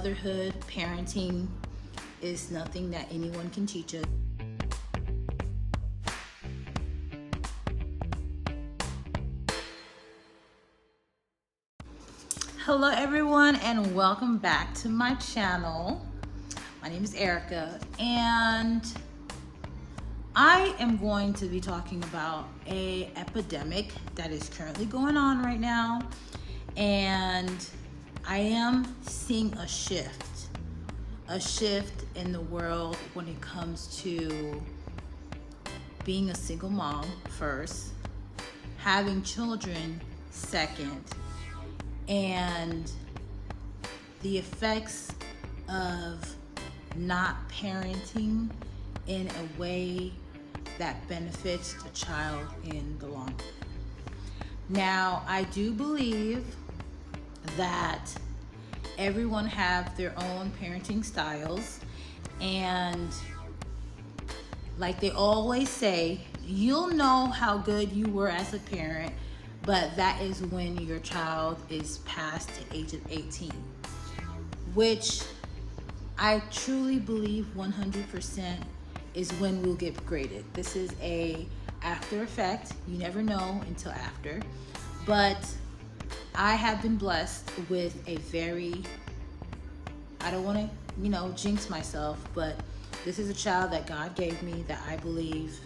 Motherhood, parenting is nothing that anyone can teach us. Hello everyone, and welcome back to my channel. My name is Erica, and I am going to be talking about an epidemic that is currently going on right now, and I am seeing a shift in the world when it comes to being a single mom first, having children second, and the effects of not parenting in a way that benefits the child in the long run. Now, I do believe that everyone have their own parenting styles, and like they always say, you'll know how good you were as a parent, but that is when your child is past the age of 18, which I truly believe 100% is when we'll get graded. This is a after effect. You never know until after. But I have been blessed with a very, I don't want to, jinx myself, but this is a child that God gave me that I believe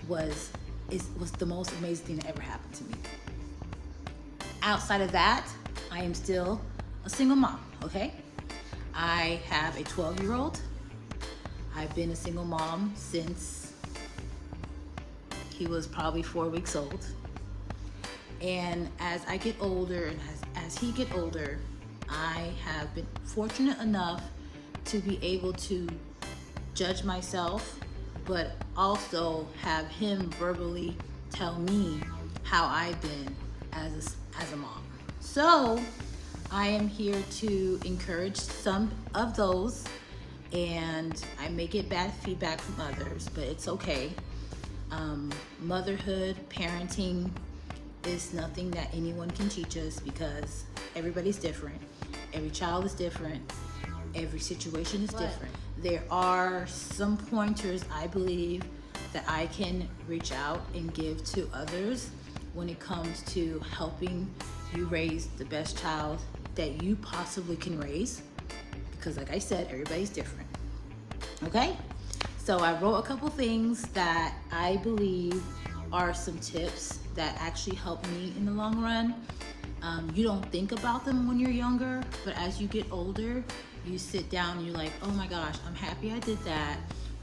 was the most amazing thing that ever happened to me. Outside of that, I am still a single mom, okay? I have a 12-year-old. I've been a single mom since he was probably 4 weeks old. And as I get older and as he get older, I have been fortunate enough to be able to judge myself, but also have him verbally tell me how I've been as a mom. So I am here to encourage some of those, and I may get bad feedback from others, but it's okay. Motherhood, parenting is nothing that anyone can teach us because everybody's different. Every child is different. Every situation is different. There are some pointers I believe that I can reach out and give to others when it comes to helping you raise the best child that you possibly can raise, because like I said, everybody's different. Okay? So I wrote a couple things that I believe are some tips that actually help me in the long run. You don't think about them when you're younger, but as you get older, you sit down and you're like, oh my gosh, I'm happy I did that,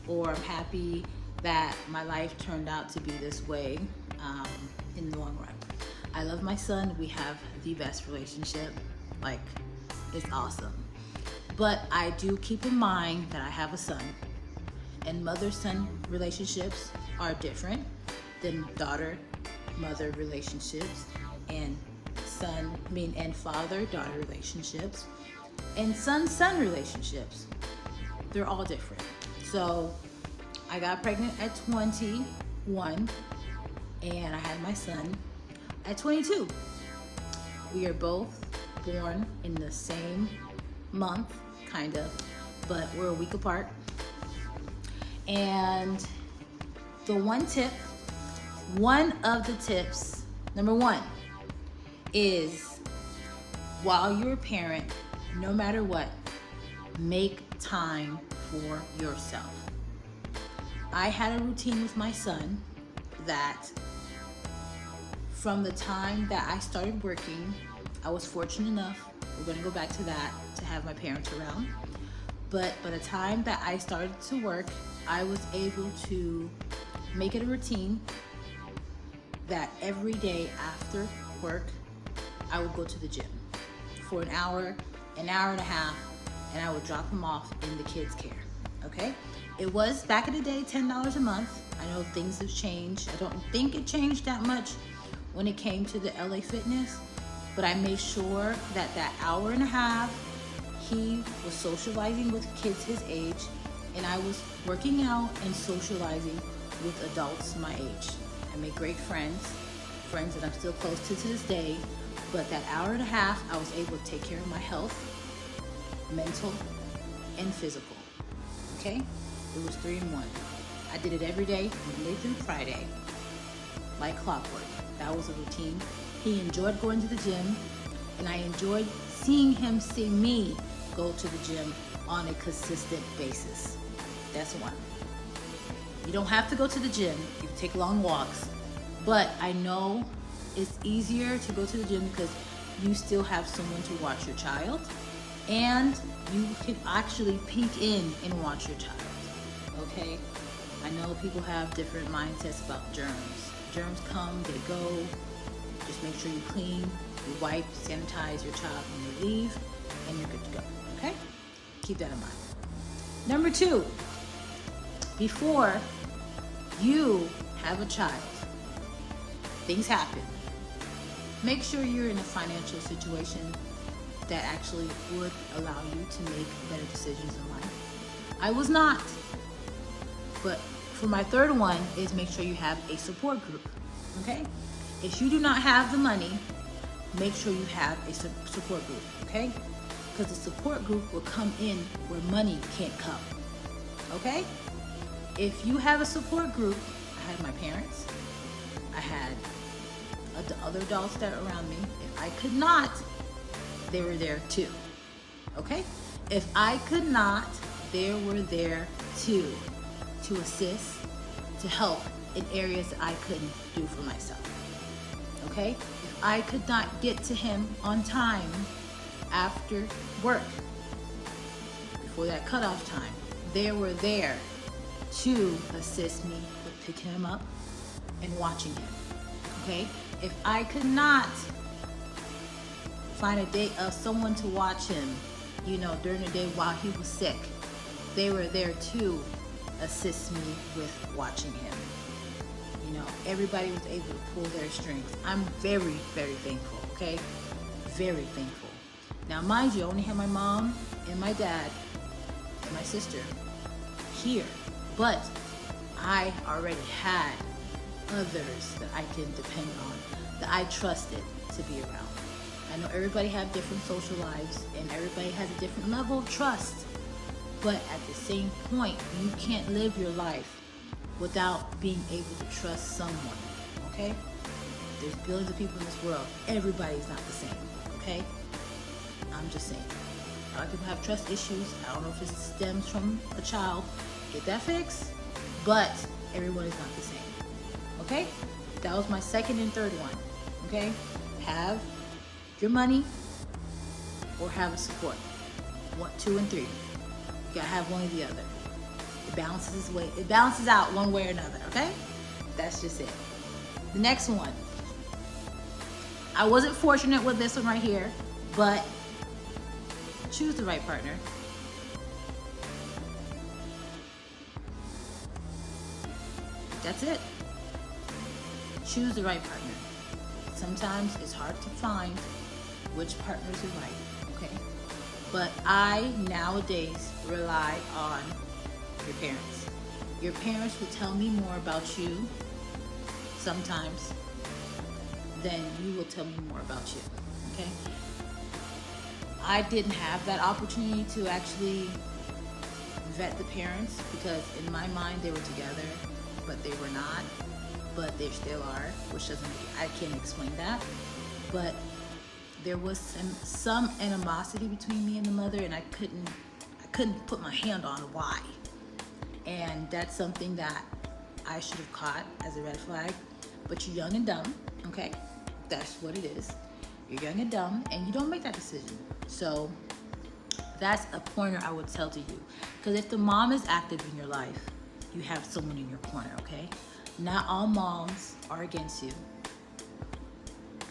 or I'm happy that my life turned out to be this way in the long run. I love my son. We have the best relationship. Like, it's awesome. But I do keep in mind that I have a son, and mother-son relationships are different than daughter-mother relationships, and father-daughter relationships, and son-son relationships. They're all different. So I got pregnant at 21, and I had my son at 22. We are both born in the same month, kind of, but we're a week apart. And one of the tips, number one, is while you're a parent, no matter what, make time for yourself. I had a routine with my son that from the time that I started working, I was fortunate enough, we're gonna go back to that, to have my parents around. But by the time that I started to work, I was able to make it a routine that every day after work, I would go to the gym for an hour and a half, and I would drop him off in the kids' care, okay? It was, back in the day, $10 a month. I know things have changed. I don't think it changed that much when it came to the LA Fitness, but I made sure that that hour and a half, he was socializing with kids his age, and I was working out and socializing with adults my age. I made great friends that I'm still close to this day, but that hour and a half, I was able to take care of my health, mental and physical. Okay? It was 3 in 1. I did it every day, Monday through Friday, like clockwork. That was a routine. He enjoyed going to the gym, and I enjoyed seeing him see me go to the gym on a consistent basis. That's one. You don't have to go to the gym. You can take long walks. But I know it's easier to go to the gym because you still have someone to watch your child, and you can actually peek in and watch your child. Okay? I know people have different mindsets about germs. Germs come, they go. Just make sure you clean, you wipe, sanitize your child when you leave, and you're good to go. Okay? Keep that in mind. Number 2, before you have a child, things happen. Make sure you're in a financial situation that actually would allow you to make better decisions in life. I was not. But for my third one is make sure you have a support group. Okay? If you do not have the money, make sure you have a support group. Okay? Because the support group will come in where money can't come. Okay? If you have a support group, I had my parents, I had the other adults that are around me. If I could not, they were there too. Okay? If I could not, they were there too, to assist, to help in areas that I couldn't do for myself. Okay? If I could not get to him on time after work, before that cutoff time, they were there to assist me with picking him up and watching him. Okay? If I could not find a day of someone to watch him, during the day while he was sick, they were there to assist me with watching him. Everybody was able to pull their strings. I'm very, very thankful, okay? Very thankful. Now, mind you, I only have my mom and my dad and my sister here, but I already had others that I can depend on, that I trusted to be around. I know everybody have different social lives and everybody has a different level of trust, but at the same point, you can't live your life without being able to trust someone, okay? There's billions of people in this world. Everybody's not the same, okay? I'm just saying. A lot of people have trust issues. I don't know if it stems from a child. Get that fixed, but everyone is not the same. Okay? That was my second and third one. Okay? Have your money or have a support. 1, 2, and 3. You gotta have one or the other. It balances out one way or another, okay? That's just it. The next one. I wasn't fortunate with this one right here, but choose the right partner. That's it. Choose the right partner. Sometimes it's hard to find which partners are right, okay? But I nowadays rely on your parents. Your parents will tell me more about you sometimes than you will tell me more about you, okay? I didn't have that opportunity to actually vet the parents because in my mind they were together, but they were not, but they still are, which doesn't, I can't explain that. But there was some animosity between me and the mother, and I couldn't put my hand on why. And that's something that I should have caught as a red flag. But you're young and dumb, okay? That's what it is. You're young and dumb, and you don't make that decision. So that's a pointer I would tell to you. Because if the mom is active in your life, you have someone in your corner, okay? Not all moms are against you.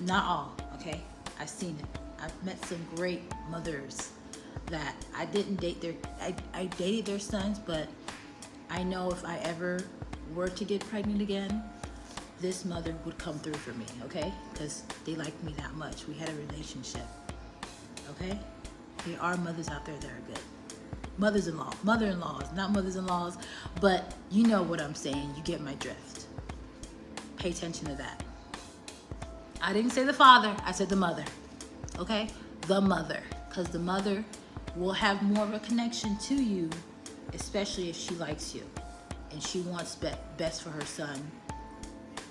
Not all, okay? I've seen it. I've met some great mothers that I didn't date I dated their sons, but I know if I ever were to get pregnant again, this mother would come through for me, okay? Because they liked me that much. We had a relationship, okay? There are mothers out there that are good. Mother-in-laws, not mothers-in-laws, but you know what I'm saying. You get my drift. Pay attention to that. I didn't say the father, I said the mother, okay? The mother, because the mother will have more of a connection to you, especially if she likes you and she wants best for her son.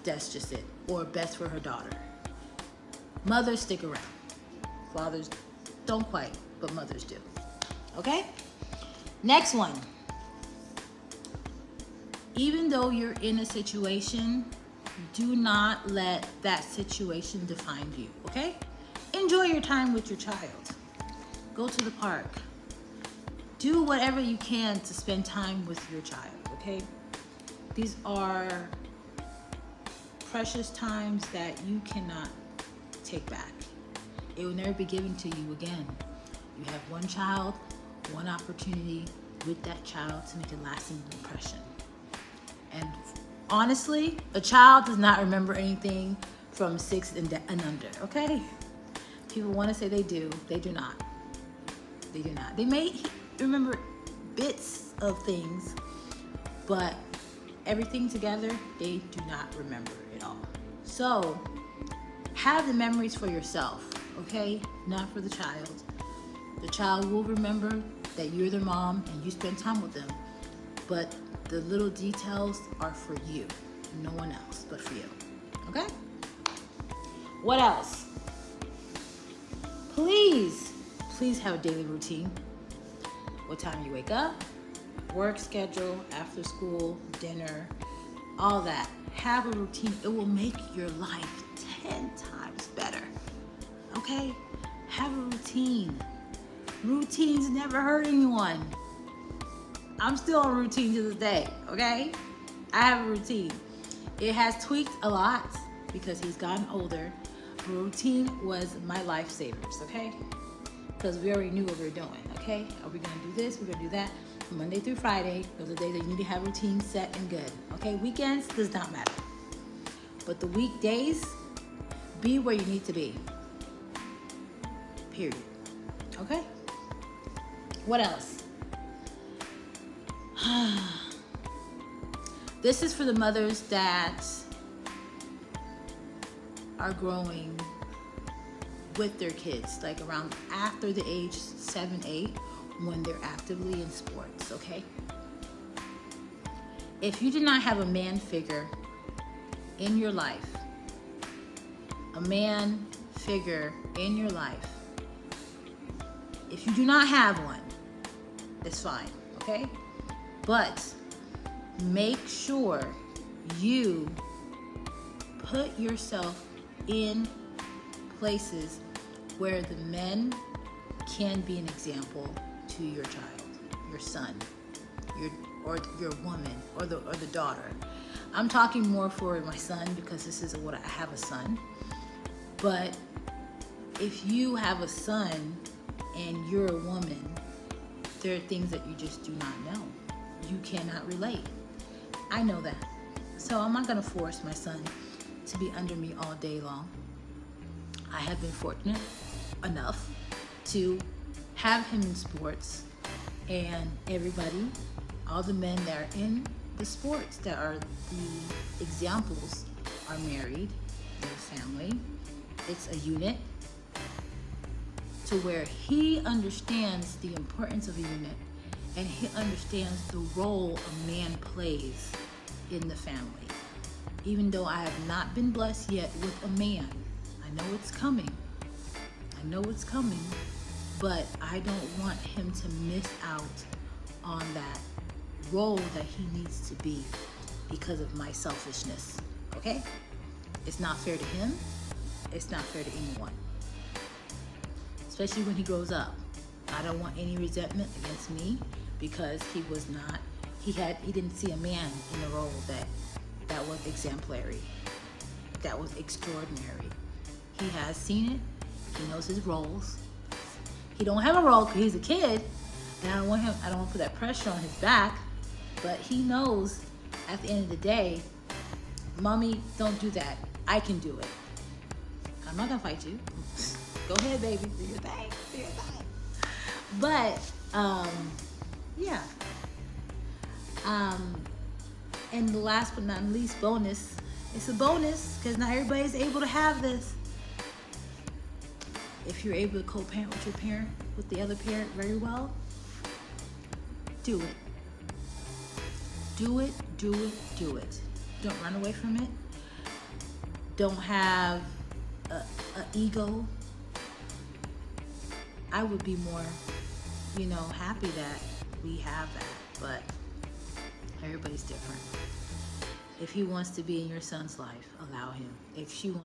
That's just it. Or best for her daughter. Mothers stick around. Fathers don't quite, but mothers do. Okay? Next one. Even though you're in a situation, do not let that situation define you, okay? Enjoy your time with your child. Go to the park. Do whatever you can to spend time with your child, okay? These are precious times that you cannot take back. It will never be given to you again. You have one child, one opportunity with that child to make a lasting impression. And honestly, a child does not remember anything from 6 and under, okay? People want to say they do. They do not. They do not. They may remember bits of things, but everything together, they do not remember it all. So, have the memories for yourself, okay? Not for the child. The child will remember that you're their mom and you spend time with them, but the little details are for you, no one else but for you, okay? What else? Please have a daily routine. What time you wake up, work schedule, after school, dinner, all that. Have a routine. It will make your life 10 times better, okay? Have a routine. Routines never hurt anyone. I'm still on routine to this day, okay? I have a routine. It has tweaked a lot because he's gotten older. Routine was my lifesavers, okay? Because we already knew what we were doing, okay? Are we gonna do this? We're gonna do that. Monday through Friday, those are the days that you need to have routine set and good, okay? Weekends does not matter. But the weekdays, be where you need to be. Period. Okay? What else? This is for the mothers that are growing with their kids, like around after the age 7, 8, when they're actively in sports, okay? If you do not have a man figure in your life, if you do not have one, it's fine, okay? But make sure you put yourself in places where the men can be an example to your child, your son, your woman, or the daughter. I'm talking more for my son because this is what I have a son. But if you have a son and you're a woman, there are things that you just do not know. You cannot relate. I know that. So I'm not gonna force my son to be under me all day long. I have been fortunate enough to have him in sports, and everybody, all the men that are in the sports that are the examples, are married, they're family. It's a unit to where he understands the importance of a unit, and he understands the role a man plays in the family. Even though I have not been blessed yet with a man, I know it's coming. But I don't want him to miss out on that role that he needs to be because of my selfishness, okay? It's not fair to him. It's not fair to anyone, especially when he grows up. I don't want any resentment against me because he didn't see a man in the role that was exemplary, that was extraordinary. He has seen it. He knows his roles. He don't have a role because he's a kid, and I don't want to put that pressure on his back, but he knows at the end of the day, mommy, don't do that. I can do it. I'm not gonna fight you. Go ahead, baby. Do your thing. But, yeah. And the last but not least, bonus. It's a bonus because not everybody's able to have this. If you're able to co-parent with your parent, with the other parent very well, do it. Do it, do it, do it. Don't run away from it. Don't have a ego. I would be more, happy that we have that, but everybody's different. If he wants to be in your son's life, allow him. If she wants